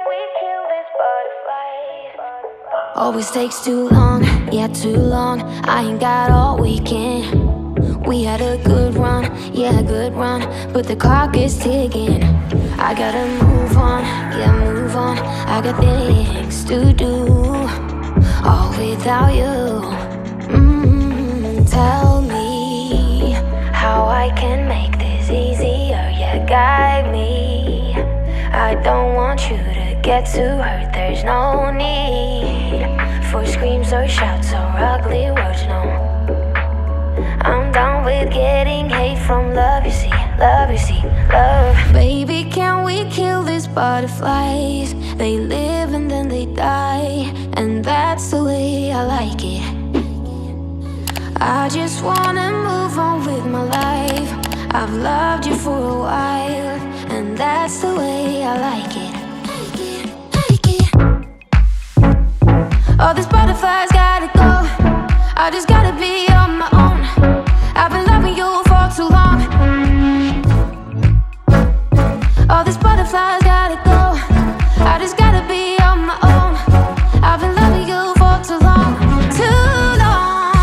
we kill this butterfly? Always takes too long, yeah, too long. I ain't got all weekend. We had a good run, yeah, a good run, but the clock is ticking. I gotta move on, yeah, move on. I got things to do, all without you. Tell me how I can make this easier, yeah, guide me. I don't want you to get too hurt, there's no need for screams or shouts or ugly words, no. I'm done with getting hate from love, you see, love, you see, love. Baby, can we kill these butterflies? They live and then they die, and that's the way I like it. I just wanna move on with my life. I've loved you for a while, and that's the way I like it. All these butterflies gotta go. I just gotta be on my own. I've been loving you for too long. All these butterflies gotta go. I just gotta be on my own. I've been loving you for too long. Too long.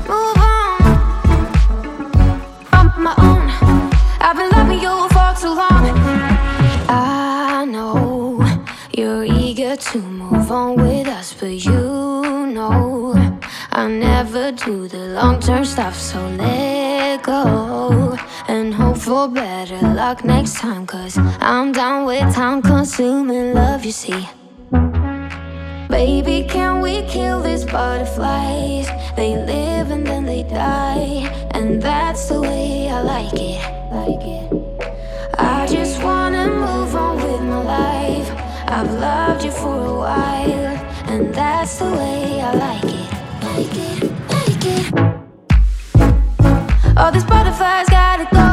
Move on my own. I've been loving you for too long. I know you're eager to move on with us, but you know I never do the long-term stuff, so let go and hope for better luck next time, 'cause I'm done with time-consuming love, you see. Baby, can we kill these butterflies? They live and then they die, and that's the way I like it. I just wanna move on with my life. I've loved you for a while, and that's the way I like it. All these butterflies gotta go.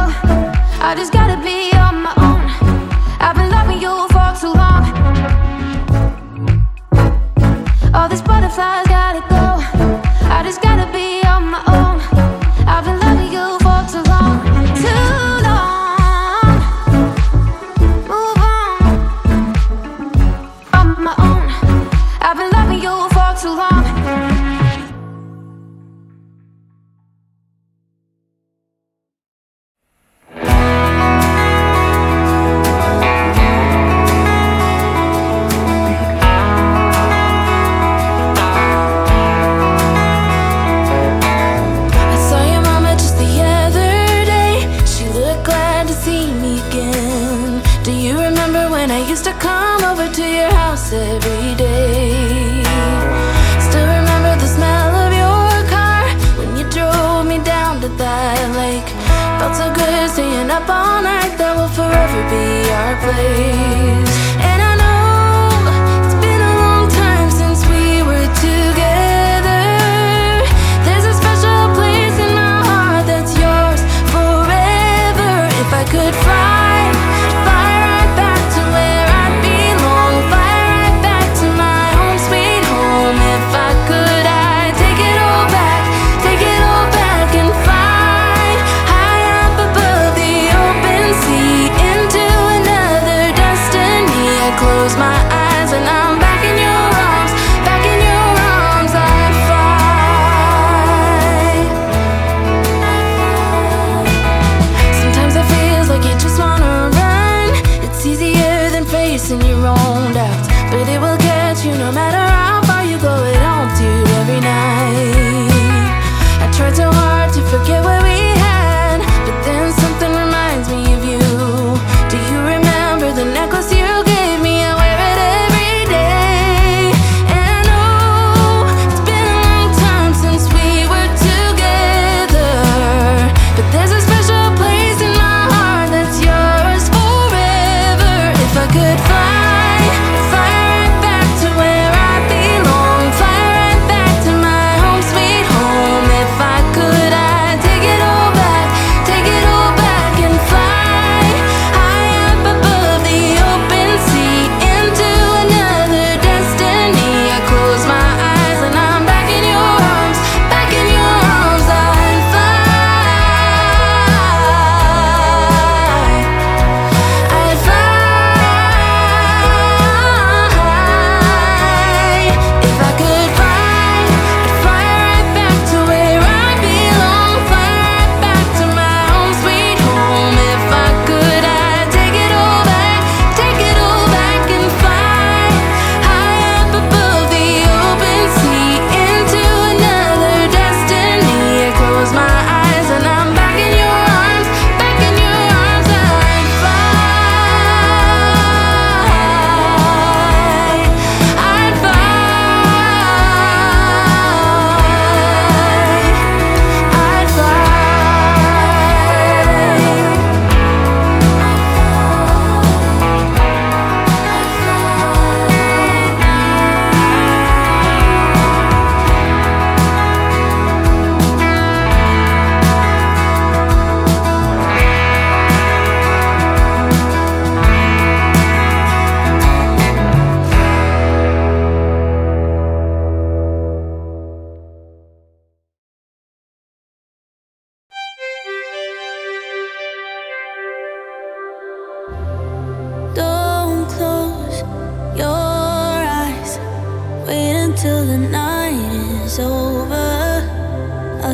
I just gotta be on my own. I've been loving you for too long. All these butterflies gotta go. I just gotta be on my own. I've been loving you for too long. Too long. Move on my own. I've been loving you for too long. Every day. Still remember the smell of your car when you drove me down to that lake. Felt so good staying up all night. That will forever be our place. And I know it's been a long time since we were together. There's a special place in my heart that's yours forever. If I could fly right back to where I belong. Fly right back to my home sweet home. If I could, I'd take it all back and fly high up above the open sea into another destiny. I close my eyes and I'm back in your arms, I fly. Sometimes it feels like it just won't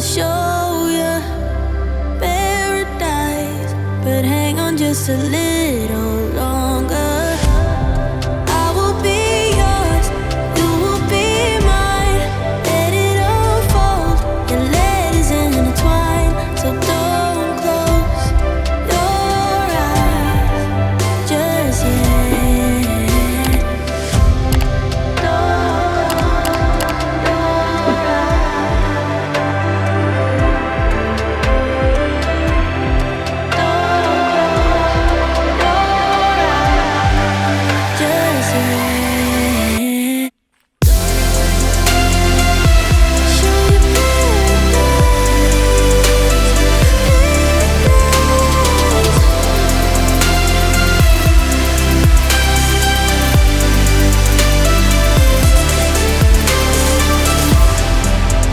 show you paradise, but hang on just a little longer. I will be yours, you will be mine. Let it unfold, your letters intertwine. So don't close your eyes just yet. Don't close your just yet. Show you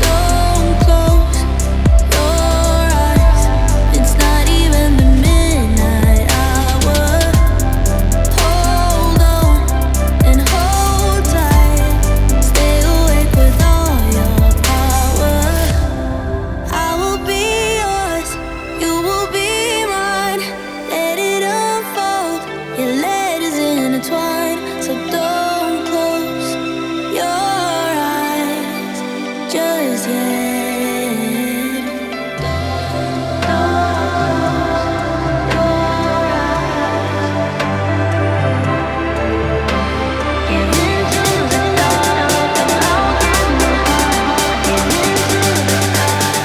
don't close your eyes. It's not even the midnight hour. Hold on and hold tight. Stay awake with all your power. I will be yours, you will be mine. Let it unfold, your letters intertwine. So don't close your eyes just yet. Don't close your eyes. Give into the dark and I'll give my heart. Give into the dark.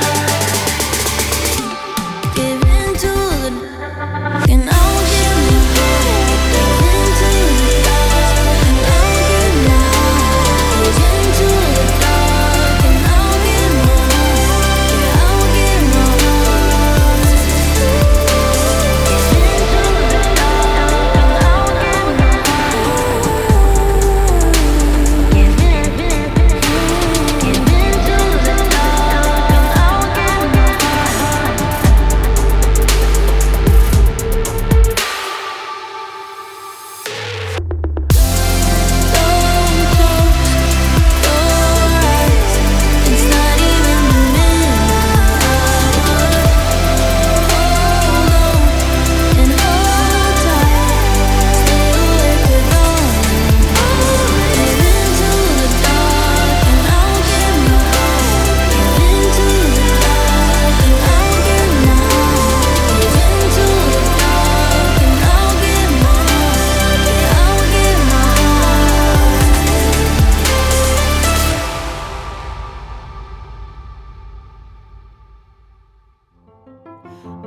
Give into the dark and I'll give my heart. Give into the dark and I'll give my heart. Give into the dark and I'll give my heart. Yeah, I'll give my heart. Give into the dark and I'll give my heart. Give into the dark and I'll give my Don't close your eyes. It's not even the midnight hour. Hold on and hold tight. Stay awake with all your power. Give into the dark and I'll give my heart. Give into the dark and I'll give my heart. Give into the dark and I'll give my heart. Yeah, I'll give my heart.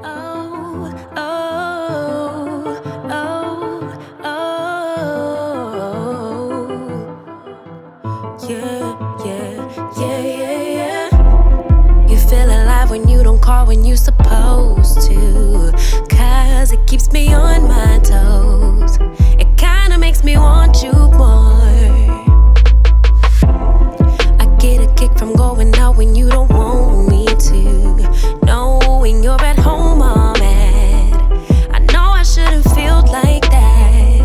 Oh, oh, oh, oh. Yeah. You feel alive when you don't call when you supposed to. 'Cause it keeps me on my toes. It kinda makes me want you more. I get a kick from going out when you don't want me to. Knowing you're at home all mad. I know I shouldn't feel like that.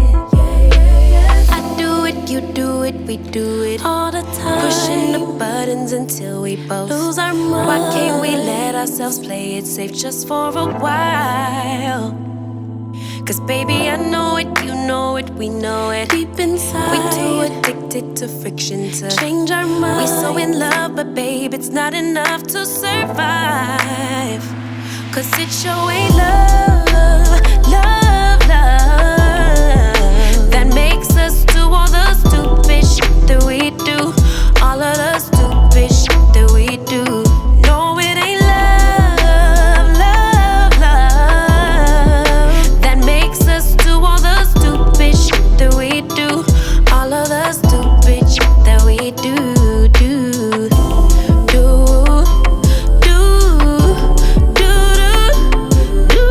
I do it, you do it, we do it all the time. Pushing the buttons until we both lose our mind. Why can't we let ourselves play it safe just for a while? 'Cause baby, I know it, you know it, we know it. Deep inside, we too addicted to friction to change our mind. We so in love, but babe, it's not enough to survive. 'Cause it's your way, love, love, love, that makes us do all the stupid shit that we do. All of the stupid shit that we do. No, it ain't love, love, love, that makes us do all the stupid shit that we do. All of the stupid shit that we do, do, do, do, do, do, do.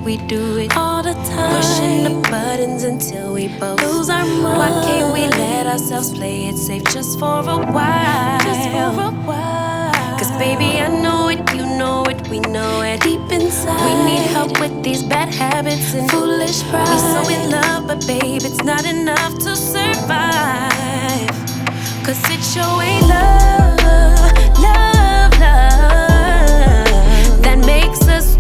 we do it all the time. Pushing the buttons until we both lose our mind. Why can't we let ourselves play it safe just for a while? Just for a while. Cause baby, I know it, you know it, we know it. Deep inside, we need help with these bad habits and foolish pride. We so in love, but babe, it's not enough to survive. Cause it sure ain't love, love, love that makes us